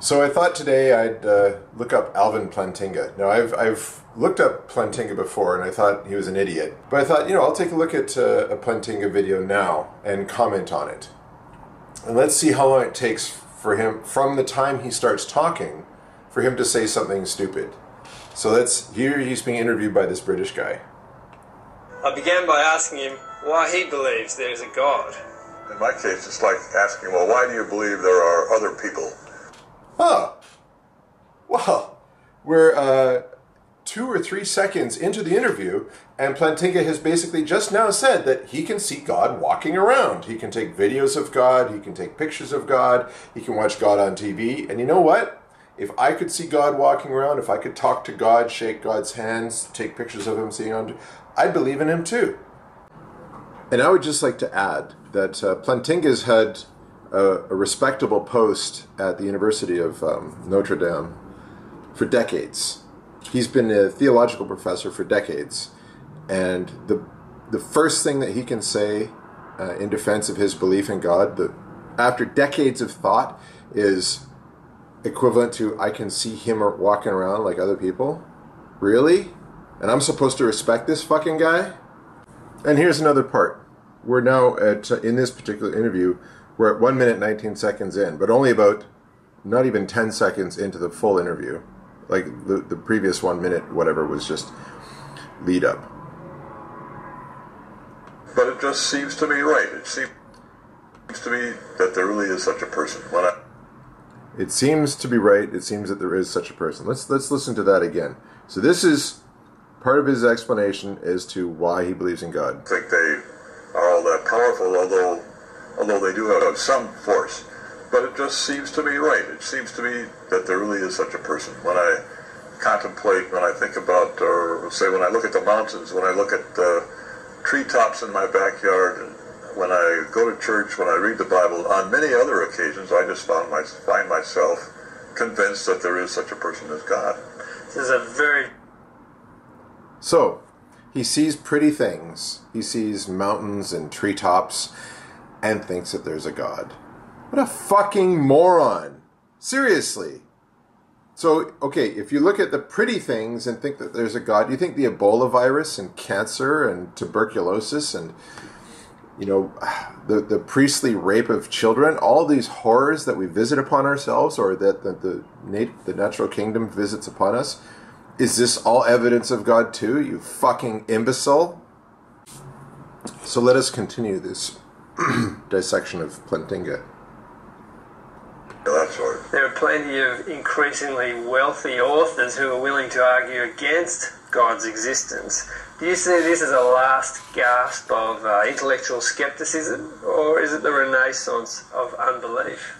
So I thought today I'd look up Alvin Plantinga. Now I've looked up Plantinga before and I thought he was an idiot. But I thought, I'll take a look at a Plantinga video now and comment on it. And let's see how long it takes for him, from the time he starts talking, for him to say something stupid. So here he's being interviewed by this British guy. I began by asking him why he believes there is a God. In my case, it's like asking, well, why do you believe there are other people? Oh, well, we're 2 or 3 seconds into the interview, and Plantinga has basically just now said that he can see God walking around. He can take videos of God, he can take pictures of God, he can watch God on TV, and you know what? If I could see God walking around, if I could talk to God, shake God's hands, take pictures of him seeing on, I'd believe in him too. And I would just like to add that Plantinga's had a respectable post at the University of Notre Dame for decades. He's been a theological professor for decades, and the first thing that he can say in defense of his belief in God, after decades of thought, is equivalent to, I can see him walking around like other people? Really? And I'm supposed to respect this fucking guy? And here's another part. We're now in this particular interview, we're at 1 minute 19 seconds in, but only about not even 10 seconds into the full interview. Like the previous 1 minute, whatever, was just lead up. But it just seems to me right. It seems to me that there really is such a person. It seems to be right. It seems that there is such a person. Let's listen to that again. So this is part of his explanation as to why he believes in God. I think they are all that powerful, although they do have some force. But it just seems to me right. It seems to me that there really is such a person. When I contemplate, when I think about, or say when I look at the mountains, when I look at the treetops in my backyard, when I go to church, when I read the Bible, on many other occasions, I just find myself convinced that there is such a person as God. This is a very... So, he sees pretty things. He sees mountains and treetops and thinks that there's a God. What a fucking moron. Seriously. So, okay, if you look at the pretty things and think that there's a God, do you think the Ebola virus and cancer and tuberculosis and, the priestly rape of children, all these horrors that we visit upon ourselves, or that the natural kingdom visits upon us, is this all evidence of God too, you fucking imbecile? So let us continue this dissection of Plantinga. There are plenty of increasingly wealthy authors who are willing to argue against God's existence. Do you see this as a last gasp of intellectual skepticism, or is it the renaissance of unbelief?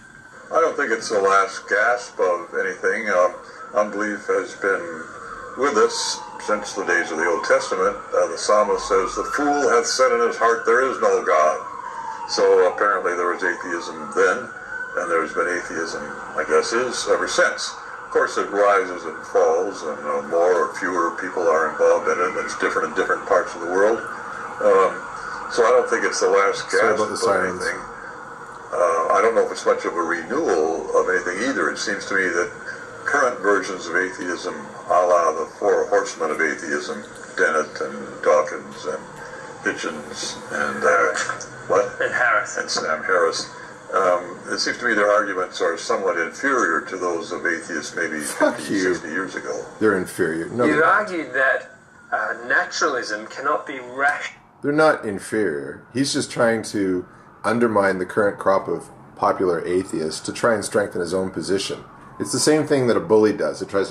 I don't think it's the last gasp of anything. Unbelief has been with us since the days of the Old Testament. The psalmist says, "The fool hath said in his heart, there is no God." So apparently there was atheism then, and there's been atheism, I guess, ever since. Of course, it rises and falls, and more or fewer people are involved in it. It's different in different parts of the world. So I don't think it's the last gasp of anything. I don't know if it's much of a renewal of anything either. It seems to me that current versions of atheism, a la the four horsemen of atheism, Dennett and Dawkins and Hitchens and And Harris. And Sam Harris. It seems to me their arguments are somewhat inferior to those of atheists maybe 50, 60 years ago. They're inferior. No, You've argued that naturalism cannot be rational. They're not inferior. He's just trying to undermine the current crop of popular atheists to try and strengthen his own position. It's the same thing that a bully does. He tries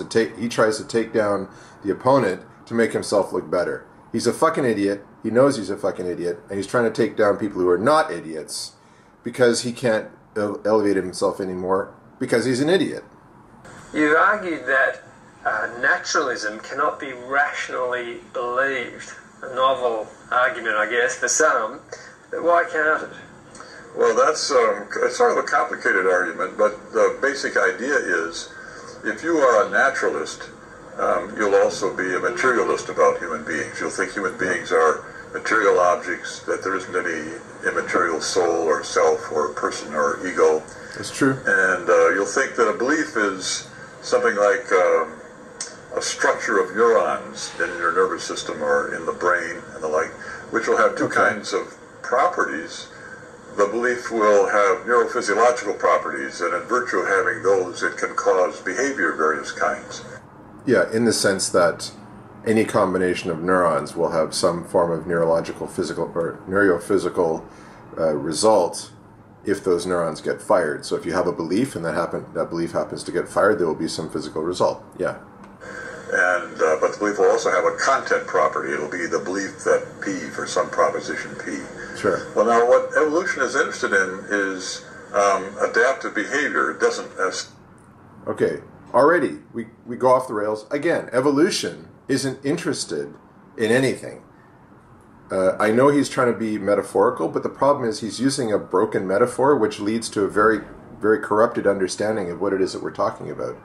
to take down the opponent to make himself look better. He's a fucking idiot. He knows he's a fucking idiot, and he's trying to take down people who are not idiots because he can't elevate himself anymore because he's an idiot. You've argued that naturalism cannot be rationally believed. A novel argument, I guess, for some. But why can't it? Well, that's it's sort of a complicated argument, but the basic idea is, if you are a naturalist, you'll also be a materialist about human beings. You'll think human beings are material objects, that there isn't any immaterial soul or self or person or ego. That's true. And you'll think that a belief is something like a structure of neurons in your nervous system or in the brain and the like, which will have two kinds of properties. The belief will have neurophysiological properties, and in virtue of having those, it can cause behavior of various kinds. Yeah, in the sense that any combination of neurons will have some form of neurological, physical, or neurophysical result if those neurons get fired. So if you have a belief and that belief happens to get fired, there will be some physical result. Yeah. And but the belief will also have a content property. It'll be the belief that P for some proposition P. Sure. Well, now what evolution is interested in is adaptive behavior. It doesn't... Okay. Already, we go off the rails. Again, evolution isn't interested in anything. I know he's trying to be metaphorical, but the problem is he's using a broken metaphor, which leads to a very, very corrupted understanding of what it is that we're talking about.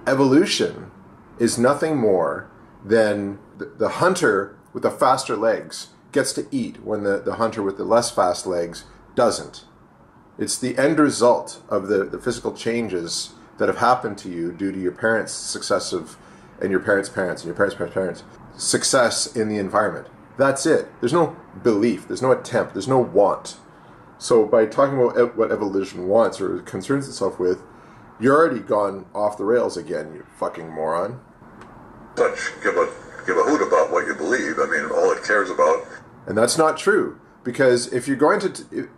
Evolution is nothing more than the hunter with the faster legs gets to eat when the hunter with the less fast legs doesn't. It's the end result of the physical changes that have happened to you due to your parents' successive, and your parents' parents, and your parents' parents' success in the environment. That's it. There's no belief, there's no attempt, there's no want. So by talking about what evolution wants or concerns itself with, you're already gone off the rails again, you fucking moron. Give a hoot about what you believe. I mean, all it cares about. And that's not true, because if you're going to...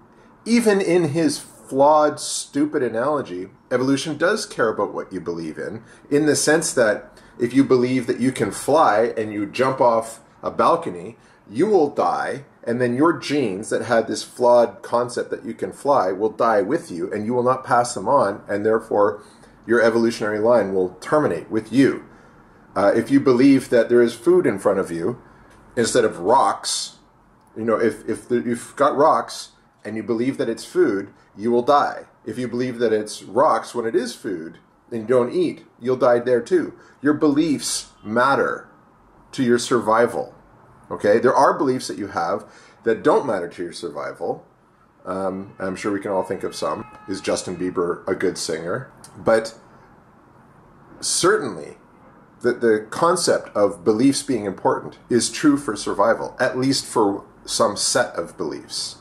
even in his flawed, stupid analogy, evolution does care about what you believe in the sense that if you believe that you can fly and you jump off a balcony, you will die, and then your genes that had this flawed concept that you can fly will die with you, and you will not pass them on, and therefore your evolutionary line will terminate with you. If you believe that there is food in front of you instead of rocks, if you've got rocks and you believe that it's food, you will die. If you believe that it's rocks when it is food and you don't eat, you'll die there too. Your beliefs matter to your survival. Okay? There are beliefs that you have that don't matter to your survival. I'm sure we can all think of some. Is Justin Bieber a good singer? But certainly the concept of beliefs being important is true for survival, at least for some set of beliefs.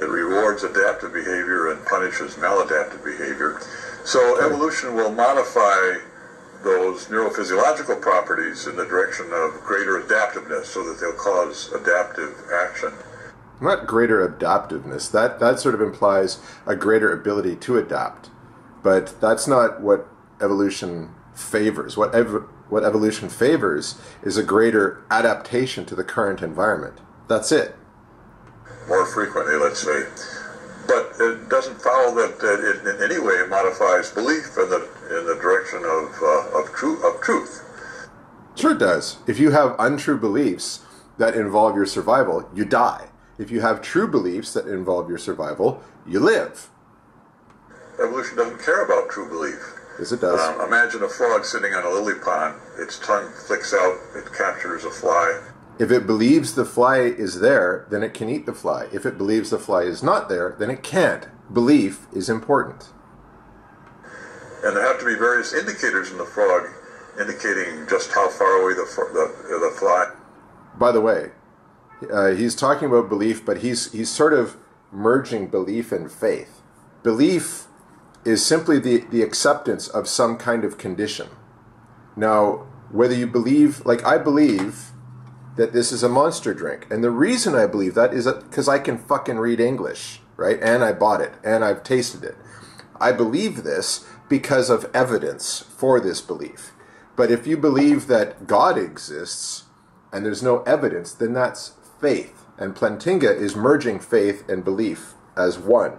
It rewards adaptive behavior and punishes maladaptive behavior. So evolution will modify those neurophysiological properties in the direction of greater adaptiveness so that they'll cause adaptive action. Not greater adaptiveness. That sort of implies a greater ability to adapt. But that's not what evolution favors. What evolution favors is a greater adaptation to the current environment. That's it. More frequently, let's say. But it doesn't follow that it in any way modifies belief in the direction of truth. Sure it does. If you have untrue beliefs that involve your survival, you die. If you have true beliefs that involve your survival, you live. Evolution doesn't care about true belief. Yes, it does. Imagine a frog sitting on a lily pond. Its tongue flicks out. It captures a fly. If it believes the fly is there, then it can eat the fly. If it believes the fly is not there, then it can't. Belief is important. And there have to be various indicators in the frog indicating just how far away the fly. By the way, he's talking about belief, but he's sort of merging belief and faith. Belief is simply the acceptance of some kind of condition. Now, whether you believe, like I believe that this is a Monster drink, and the reason I believe that is because I can fucking read English, right? And I bought it, and I've tasted it. I believe this because of evidence for this belief. But if you believe that God exists and there's no evidence, then that's faith. And Plantinga is merging faith and belief as one.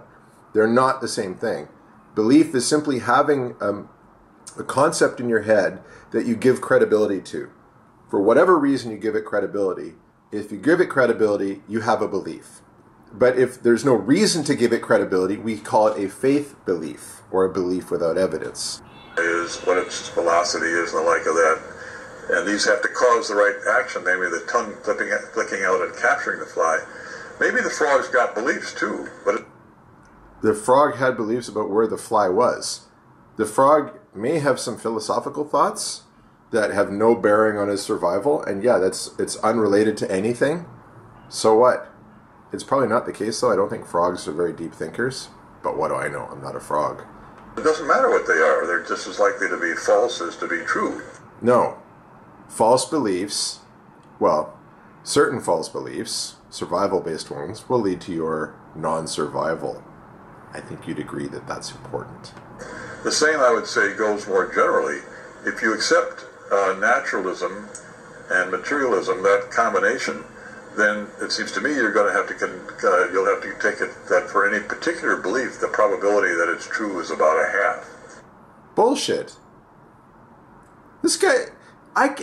They're not the same thing. Belief is simply having a concept in your head that you give credibility to. For whatever reason you give it credibility, if you give it credibility, you have a belief. But if there's no reason to give it credibility, we call it a faith belief, or a belief without evidence. Is what its velocity is and the like of that. and these have to cause the right action, namely the tongue flicking out and capturing the fly. Maybe the frog's got beliefs too, but the frog had beliefs about where the fly was. The frog may have some philosophical thoughts that have no bearing on his survival, and yeah, it's unrelated to anything. So what? It's probably not the case, though. I don't think frogs are very deep thinkers. But what do I know? I'm not a frog. it doesn't matter what they are. They're just as likely to be false as to be true. No. False beliefs, well, certain false beliefs, survival-based ones, will lead to your non-survival. I think you'd agree that that's important. The same, I would say, goes more generally. If you accept naturalism and materialism, that combination, then it seems to me you're going to have to you'll have to take it that for any particular belief, the probability that it's true is about a half. Bullshit. This guy,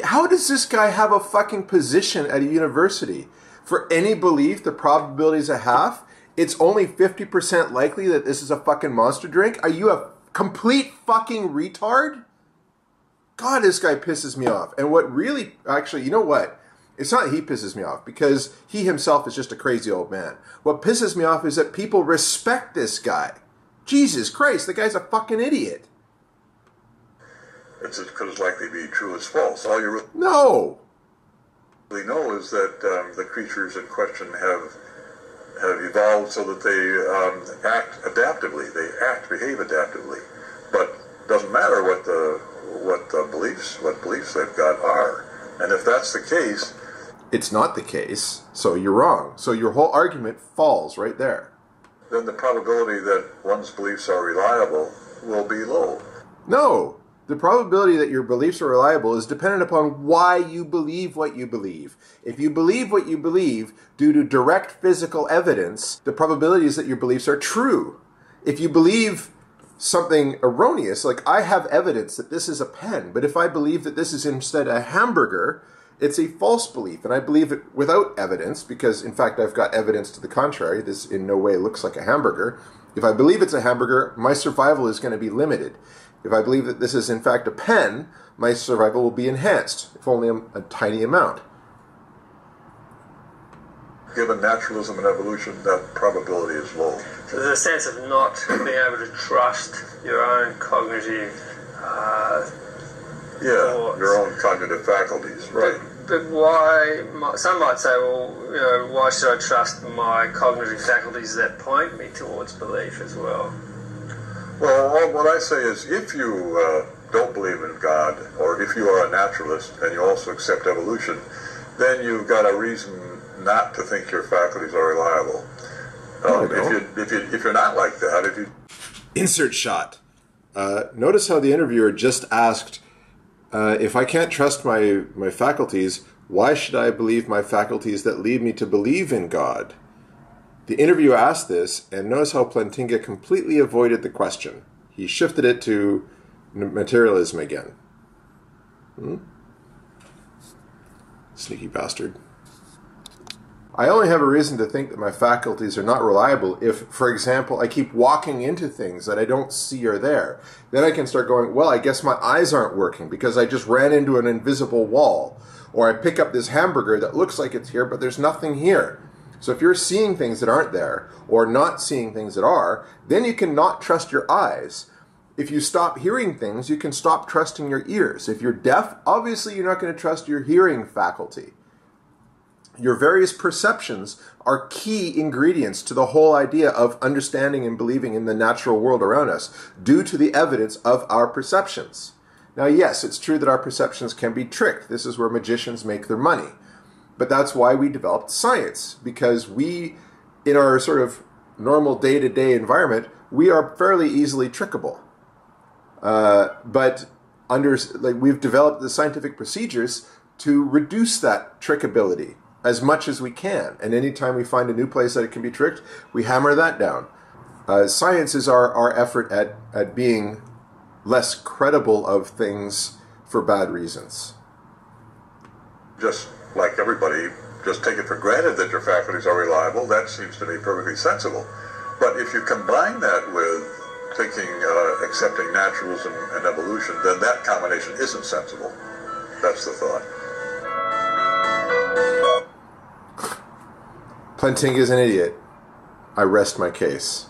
how does this guy have a fucking position at a university? For any belief, the probability is a half. It's only 50% likely that this is a fucking monster drink. Are you a complete fucking retard? God, this guy pisses me off. And what really, actually, you know what? It's not he pisses me off, because he himself is just a crazy old man. What pisses me off is that people respect this guy. Jesus Christ, the guy's a fucking idiot. It's because it's likely to be true as false. All you No. really know is that the creatures in question have evolved so that they act adaptively. They behave adaptively. But it doesn't matter what beliefs they've got are. And if that's the case, it's not the case, so you're wrong. So your whole argument falls right there. Then the probability that one's beliefs are reliable will be low. No. The probability that your beliefs are reliable is dependent upon why you believe what you believe. If you believe what you believe due to direct physical evidence, the probability is that your beliefs are true. If you believe something erroneous, like I have evidence that this is a pen, but if I believe that this is instead a hamburger, it's a false belief, and I believe it without evidence, because in fact I've got evidence to the contrary. This in no way looks like a hamburger. If I believe it's a hamburger, my survival is going to be limited. If I believe that this is in fact a pen, my survival will be enhanced, if only a tiny amount. Given naturalism and evolution, that probability is low. So there's a sense of not being able to trust your own cognitive thoughts. Your own cognitive faculties, right. But why, some might say, well, why should I trust my cognitive faculties that point me towards belief as well? Well, what I say is, if you don't believe in God, or if you are a naturalist and you also accept evolution, then you've got a reason not to think your faculties are reliable. If you're not like that, Insert shot. Notice how the interviewer just asked, if I can't trust my faculties, why should I believe my faculties that lead me to believe in God? The interviewer asked this, and notice how Plantinga completely avoided the question. He shifted it to materialism again. Sneaky bastard. I only have a reason to think that my faculties are not reliable if, for example, I keep walking into things that I don't see are there. Then I can start going, well, I guess my eyes aren't working because I just ran into an invisible wall. Or I pick up this hamburger that looks like it's here, but there's nothing here. So if you're seeing things that aren't there, or not seeing things that are, then you can not trust your eyes. If you stop hearing things, you can stop trusting your ears. If you're deaf, obviously you're not going to trust your hearing faculty. Your various perceptions are key ingredients to the whole idea of understanding and believing in the natural world around us, due to the evidence of our perceptions. Now, yes, it's true that our perceptions can be tricked. This is where magicians make their money. But that's why we developed science, because we, in our sort of normal day-to-day environment, we are fairly easily trickable. But we've developed the scientific procedures to reduce that trickability as much as we can. And anytime we find a new place that it can be tricked, we hammer that down. Science is our effort at being less credible of things for bad reasons. just like everybody, just take it for granted that your faculties are reliable. That seems to me perfectly sensible. But if you combine that with accepting naturalism and evolution, then that combination isn't sensible. That's the thought. Plantinga's an idiot. I rest my case.